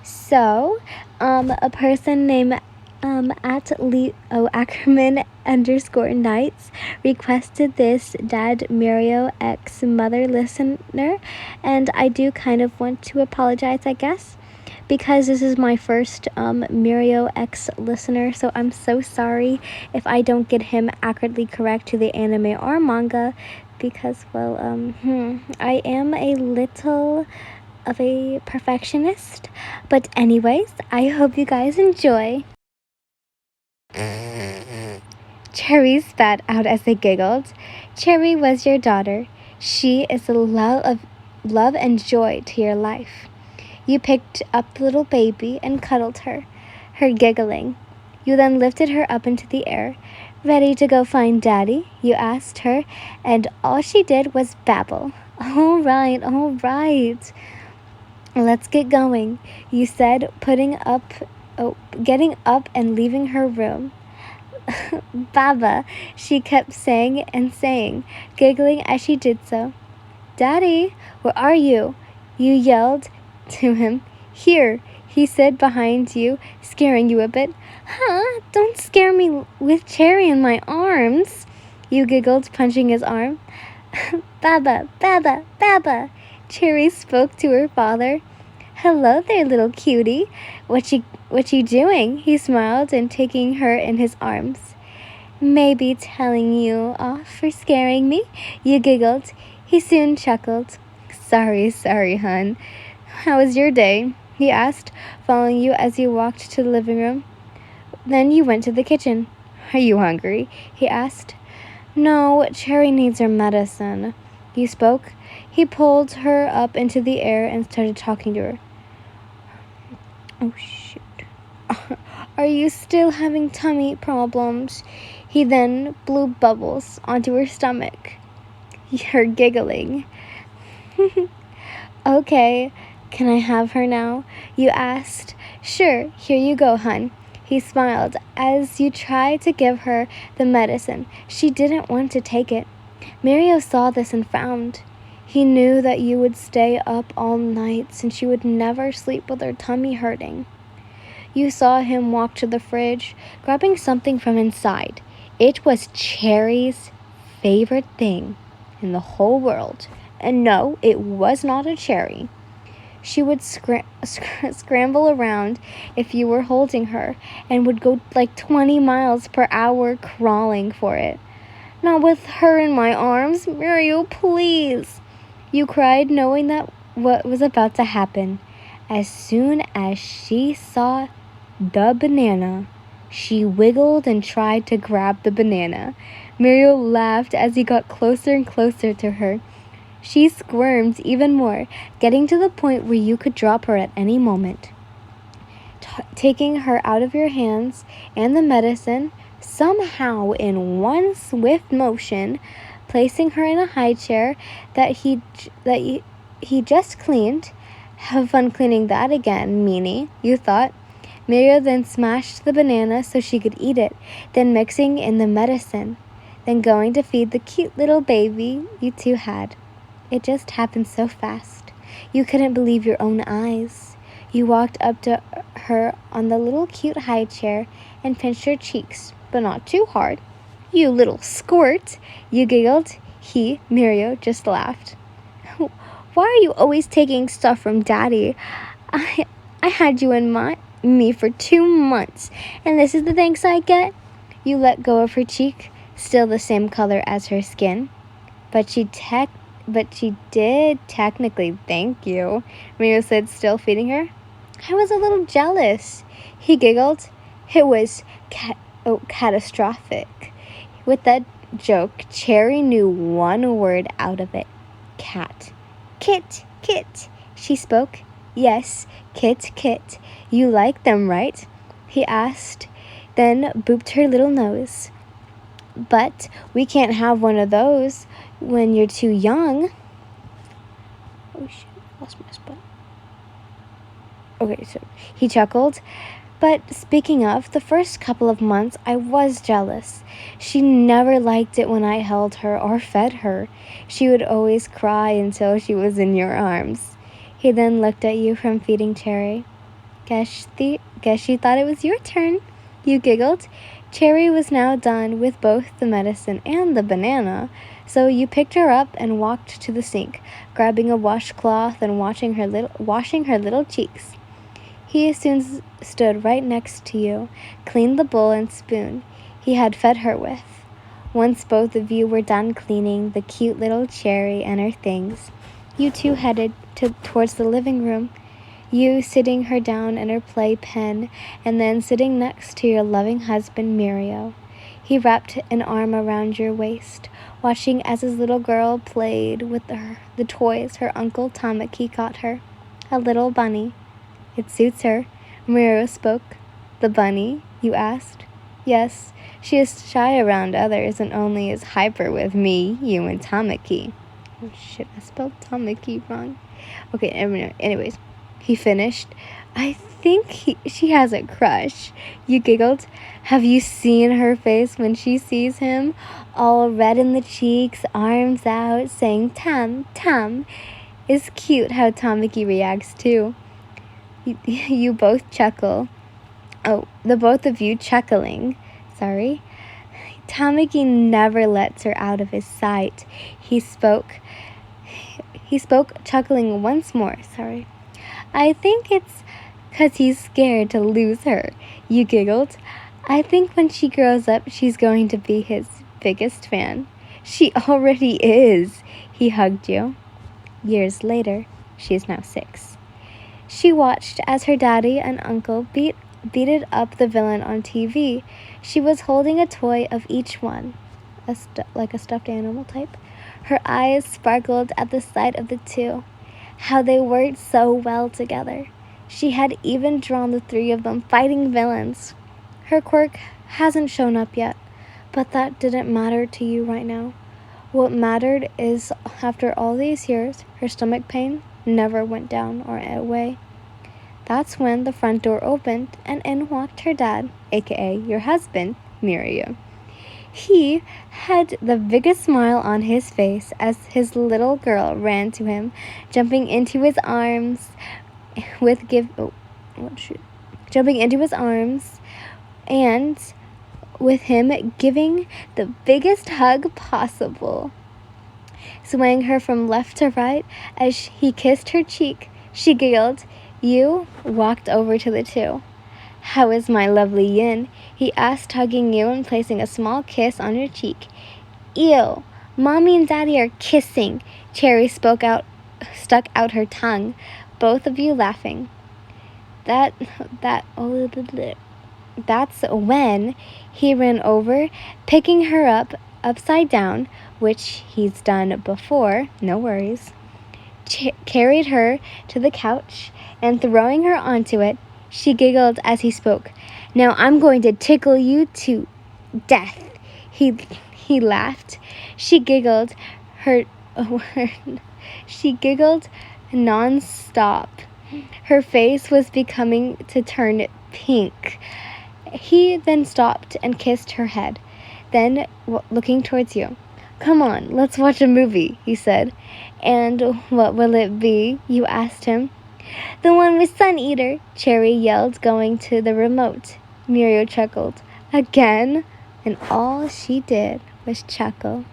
So, a person named Ackerman _Knights requested this Dad Mirio X Mother listener, and I do kind of want to apologize, I guess, because this is my first Mirio X listener, so I'm so sorry if I don't get him accurately correct to the anime or manga, because, well, I am a little of a perfectionist. But anyways, I hope you guys enjoy. Cherry spat out as they giggled. Cherry was your daughter. She is the love and joy to your life. You picked up the little baby and cuddled her giggling. You then lifted her up into the air. Ready to go find Daddy? You asked her, and all she did was babble. All right. Let's get going, you said, getting up and leaving her room. Baba, she kept saying and saying, giggling as she did so. Daddy, where are you? You yelled to him. Here, he said behind you, scaring you a bit. Huh? Don't scare me with Cherry in my arms, you giggled, punching his arm. Baba, Baba, Baba, Cherry spoke to her father. Hello there, little cutie. What you doing? He smiled and taking her in his arms. Maybe telling you off for scaring me, you giggled. He soon chuckled. Sorry, hun. How was your day? He asked, following you as you walked to the living room. Then you went to the kitchen. Are you hungry? He asked. No, Cherry needs her medicine. You spoke. He pulled her up into the air and started talking to her. Oh, shoot. Are you still having tummy problems? He then blew bubbles onto her stomach. Her giggling. Okay, can I have her now? You asked. Sure, here you go, hun. He smiled as you tried to give her the medicine. She didn't want to take it. Mirio saw this and frowned. He knew that you would stay up all night since you would never sleep with her tummy hurting. You saw him walk to the fridge, grabbing something from inside. It was Cherry's favorite thing in the whole world. And no, it was not a cherry. She would scramble around if you were holding her and would go like 20 miles per hour crawling for it. Not with her in my arms, Mirio, please. You cried, knowing that what was about to happen. As soon as she saw the banana, she wiggled and tried to grab the banana. Mirio laughed as he got closer and closer to her. She squirmed even more, getting to the point where you could drop her at any moment. Taking her out of your hands and the medicine, somehow in one swift motion, placing her in a high chair that he just cleaned. Have fun cleaning that again, meanie, you thought. Mirio then smashed the banana so she could eat it, then mixing in the medicine, then going to feed the cute little baby you two had. It just happened so fast. You couldn't believe your own eyes. You walked up to her on the little cute high chair and pinched her cheeks, but not too hard. You little squirt, you giggled. He, Mirio, just laughed. Why are you always taking stuff from Daddy? I had you in me for 2 months, and this is the thanks I get? You let go of her cheek, still the same color as her skin. But she did technically thank you, Mirio said, still feeding her. I was a little jealous. He giggled. It was catastrophic. With that joke, Cherry knew one word out of it. Cat. Kit, she spoke. Yes, Kit. You like them, right? He asked, then booped her little nose. But we can't have one of those when you're too young. Oh shit, I lost my spot. Okay, so he chuckled. But speaking of, the first couple of months I was jealous. She never liked it when I held her or fed her. She would always cry until she was in your arms. He then looked at you from feeding Cherry. Guess she thought it was your turn. You giggled. Cherry was now done with both the medicine and the banana, so you picked her up and walked to the sink, grabbing a washcloth and washing her little cheeks. He soon stood right next to you, cleaned the bowl and spoon he had fed her with. Once both of you were done cleaning the cute little Cherry and her things, you two headed towards the living room, you sitting her down in her playpen and then sitting next to your loving husband, Mirio. He wrapped an arm around your waist, watching as his little girl played with the toys her uncle Tamaki got her. A little bunny. It suits her, Mirio spoke. The bunny? You asked. Yes, she is shy around others and only is hyper with me, you, and Tamaki. Oh shit, I spelled Tamaki wrong. Okay, anyways, he finished. I think she has a crush. You giggled. Have you seen her face when she sees him? All red in the cheeks, arms out, saying Tam, Tam. It's cute how Tamaki reacts too. You both chuckle. Oh, the both of you chuckling. Sorry. Tamaki never lets her out of his sight. He spoke, chuckling once more. Sorry. I think it's 'cause he's scared to lose her. You giggled. I think when she grows up, she's going to be his biggest fan. She already is. He hugged you. Years later, she is now 6. She watched as her daddy and uncle beated up the villain on TV. She was holding a toy of each one, like a stuffed animal type. Her eyes sparkled at the sight of the two. How they worked so well together. She had even drawn the 3 of them fighting villains. Her quirk hasn't shown up yet, but that didn't matter to you right now. What mattered is, after all these years, her stomach pain never went down or away. That's when the front door opened and in walked her dad, aka your husband, Mirio. He had the biggest smile on his face as his little girl ran to him, jumping into his arms and with him giving the biggest hug possible. Swaying her from left to right as he kissed her cheek, she giggled. You walked over to the 2. How is my lovely yin? He asked, hugging you and placing a small kiss on your cheek. Ew, Mommy and Daddy are kissing, Cherry stuck out her tongue, both of you laughing. That's when he ran over, picking her up upside down, which he's done before, no worries, carried her to the couch, and throwing her onto it, she giggled as he spoke. Now I'm going to tickle you to death. He laughed. She giggled non-stop. Her face was beginning to turn pink. He then stopped and kissed her head, then looking towards you. Come on, let's watch a movie, he said. And what will it be? You asked him. The one with Sun Eater, Cherry yelled, going to the remote. Mirio chuckled. Again? And all she did was chuckle.